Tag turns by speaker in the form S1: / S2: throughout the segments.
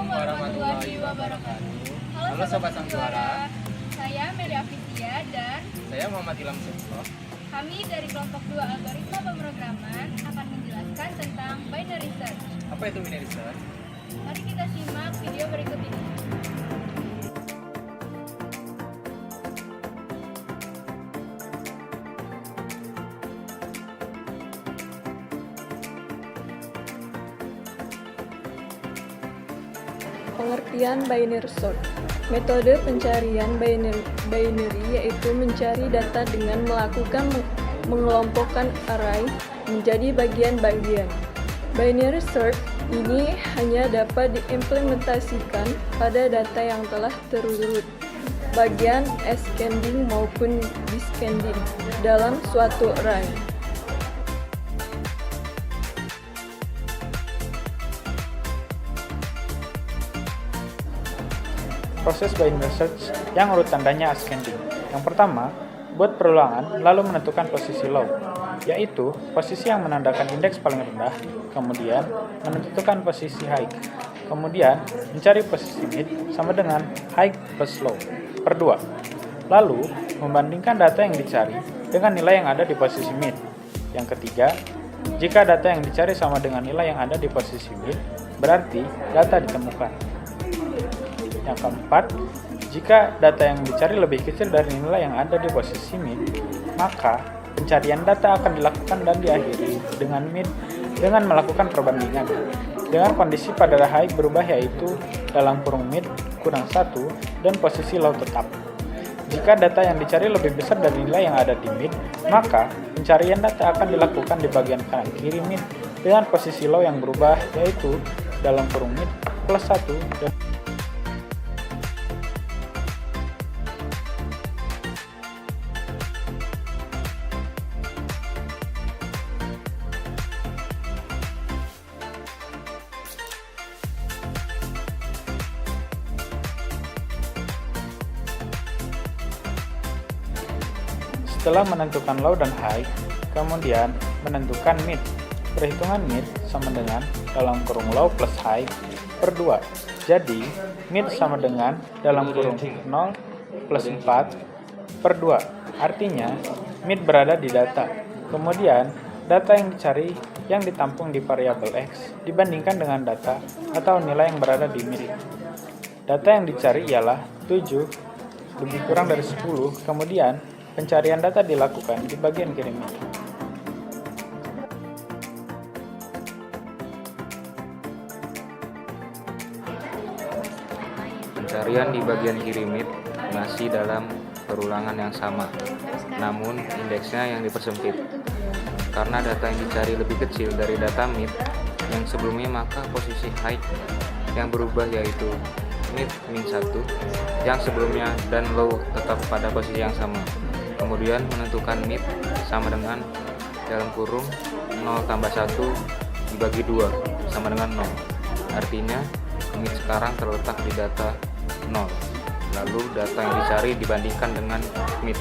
S1: Assalamualaikum warahmatullahi wabarakatuh. Halo Sobat Sang Juara.
S2: Saya Mary Afifia dan
S1: Saya Muhammad Ilham Syukro.
S2: kami dari kelompok 2 algoritma pemrograman akan menjelaskan tentang binary search.
S1: Apa itu binary search?
S2: Mari kita simak video berikut ini.
S3: Pengertian binary search. Metode pencarian binary yaitu mencari data dengan melakukan mengelompokkan array menjadi bagian-bagian. Binary search ini hanya dapat diimplementasikan pada data yang telah terurut, bagian ascending maupun descending dalam suatu array.
S4: Proses binary search yang urut tandanya ascending. Yang pertama, buat perulangan lalu menentukan posisi low, yaitu posisi yang menandakan indeks paling rendah, kemudian menentukan posisi high, kemudian mencari posisi mid sama dengan high plus low per 2. Lalu, membandingkan data yang dicari dengan nilai yang ada di posisi mid. Yang ketiga, jika data yang dicari sama dengan nilai yang ada di posisi mid, berarti data ditemukan. Yang keempat, jika data yang dicari lebih kecil dari nilai yang ada di posisi mid, maka pencarian data akan dilakukan dan diakhiri dengan mid dengan melakukan perbandingan. Dengan kondisi pada high berubah yaitu dalam kurung mid kurang 1 dan posisi low tetap. Jika data yang dicari lebih besar dari nilai yang ada di mid, maka pencarian data akan dilakukan di bagian kanan kiri mid dengan posisi low yang berubah yaitu dalam kurung mid plus 1 dan setelah menentukan low dan high, kemudian menentukan mid. Perhitungan mid sama dengan dalam kurung low plus high per 2. Jadi, mid sama dengan dalam kurung 0 plus 4 per 2. Artinya, mid berada di data. Kemudian, data yang dicari yang ditampung di variabel X dibandingkan dengan data atau nilai yang berada di mid. Data yang dicari ialah 7 lebih kurang dari 10, kemudian pencarian data dilakukan di bagian kiri mid.
S5: Pencarian di bagian kiri mid masih dalam perulangan yang sama, namun indeksnya yang dipersempit. Karena data yang dicari lebih kecil dari data mid yang sebelumnya, maka posisi high yang berubah yaitu mid min 1 yang sebelumnya dan low tetap pada posisi yang sama. Kemudian menentukan mid sama dengan dalam kurung 0 tambah 1 dibagi 2 sama dengan 0. Artinya mid sekarang terletak di data 0. Lalu data yang dicari dibandingkan dengan mid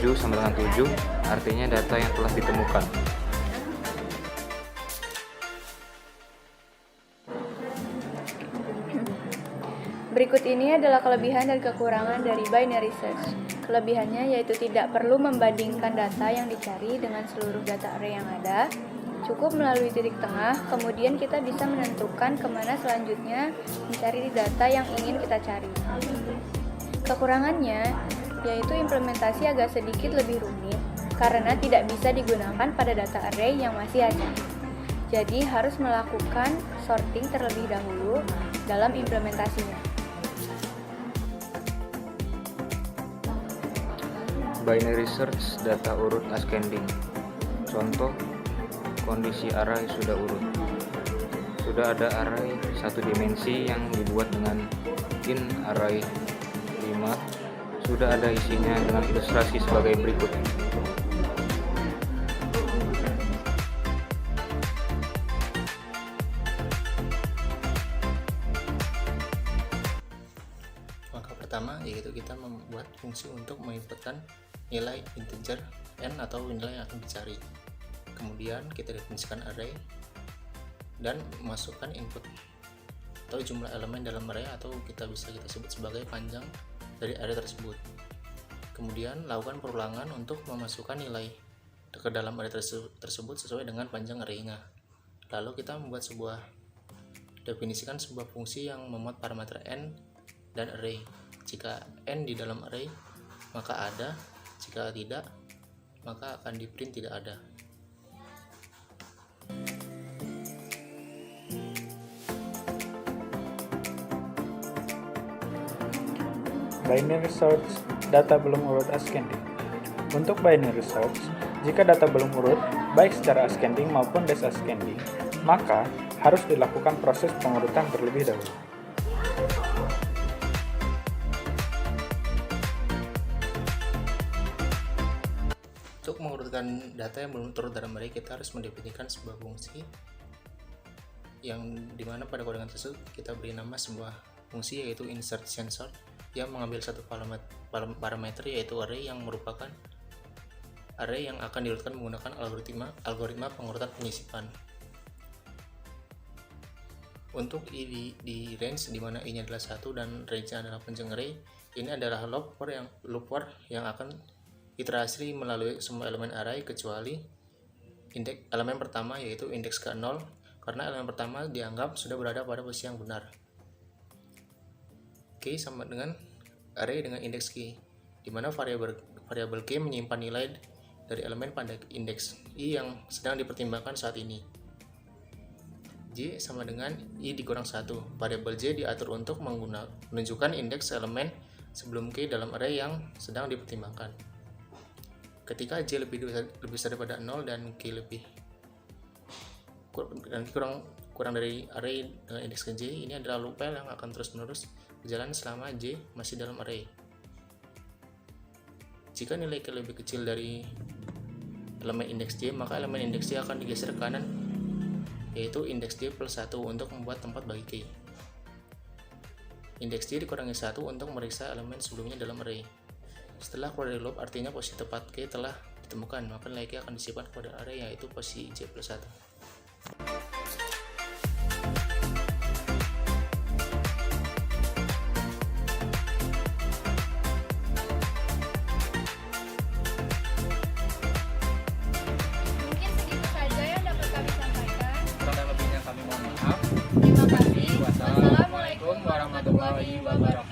S5: 7 sama dengan 7, artinya data yang telah ditemukan.
S2: Berikut ini adalah kelebihan dan kekurangan dari binary search. Kelebihannya yaitu tidak perlu membandingkan data yang dicari dengan seluruh data array yang ada. Cukup melalui titik tengah, kemudian kita bisa menentukan kemana selanjutnya mencari data yang ingin kita cari. Kekurangannya yaitu implementasi agak sedikit lebih rumit karena tidak bisa digunakan pada data array yang masih acak. Jadi harus melakukan sorting terlebih dahulu dalam implementasinya.
S5: Binary search data urut ascending. Contoh, kondisi array sudah urut. Sudah ada array satu dimensi yang dibuat dengan in array 5. Sudah ada isinya dengan ilustrasi sebagai berikut.
S1: Langkah pertama yaitu kita membuat fungsi untuk menginputkan nilai integer n atau nilai yang akan dicari. Kemudian kita definisikan array dan masukkan input atau jumlah elemen dalam array, atau kita sebut sebagai panjang dari array tersebut. Kemudian lakukan perulangan untuk memasukkan nilai ke dalam array tersebut sesuai dengan panjang array-nya. Lalu kita definisikan sebuah fungsi yang memuat parameter n dan array. Jika n di dalam array maka ada, jika tidak maka akan di print tidak ada.
S4: Binary search, data belum urut ascending. Untuk binary search, jika data belum urut, baik secara ascending maupun descending, maka harus dilakukan proses pengurutan terlebih dahulu.
S1: Untuk mengurutkan data yang belum turut dalam array, kita harus mendefinisikan sebuah fungsi yang dimana pada kodekan tersebut kita beri nama sebuah fungsi yaitu insert sensor, yang mengambil satu parameter yaitu array yang merupakan array yang akan diurutkan menggunakan algoritma pengurutan penyisipan. Untuk i di range dimana i-nya adalah 1 dan range-nya adalah panjang array, ini adalah loop for yang akan iterasi melalui semua elemen array kecuali elemen pertama yaitu indeks ke 0, karena elemen pertama dianggap sudah berada pada posisi yang benar. K sama dengan array dengan indeks K, di mana variabel K menyimpan nilai dari elemen pada indeks I yang sedang dipertimbangkan saat ini. J sama dengan I dikurang 1. Variabel J diatur untuk menunjukkan indeks elemen sebelum K dalam array yang sedang dipertimbangkan. Ketika J lebih besar daripada 0 dan K kurang dari array dengan indeks ke J, ini adalah loop yang akan terus-menerus berjalan selama J masih dalam array. Jika nilai K lebih kecil dari elemen indeks J, maka elemen indeks J akan digeser ke kanan, yaitu indeks J plus 1 untuk membuat tempat bagi K. Indeks J dikurangi 1 untuk meriksa elemen sebelumnya dalam array. Setelah keluar dari loop, artinya posisi tepat K telah ditemukan, maka nilai K akan disimpan pada array yaitu posisi J plus 1.
S2: Mungkin segitu saja yang dapat kami sampaikan.
S1: Kurang lebihnya kami mohon maaf.
S2: Terima kasih.
S1: Wassalamualaikum warahmatullahi wabarakatuh.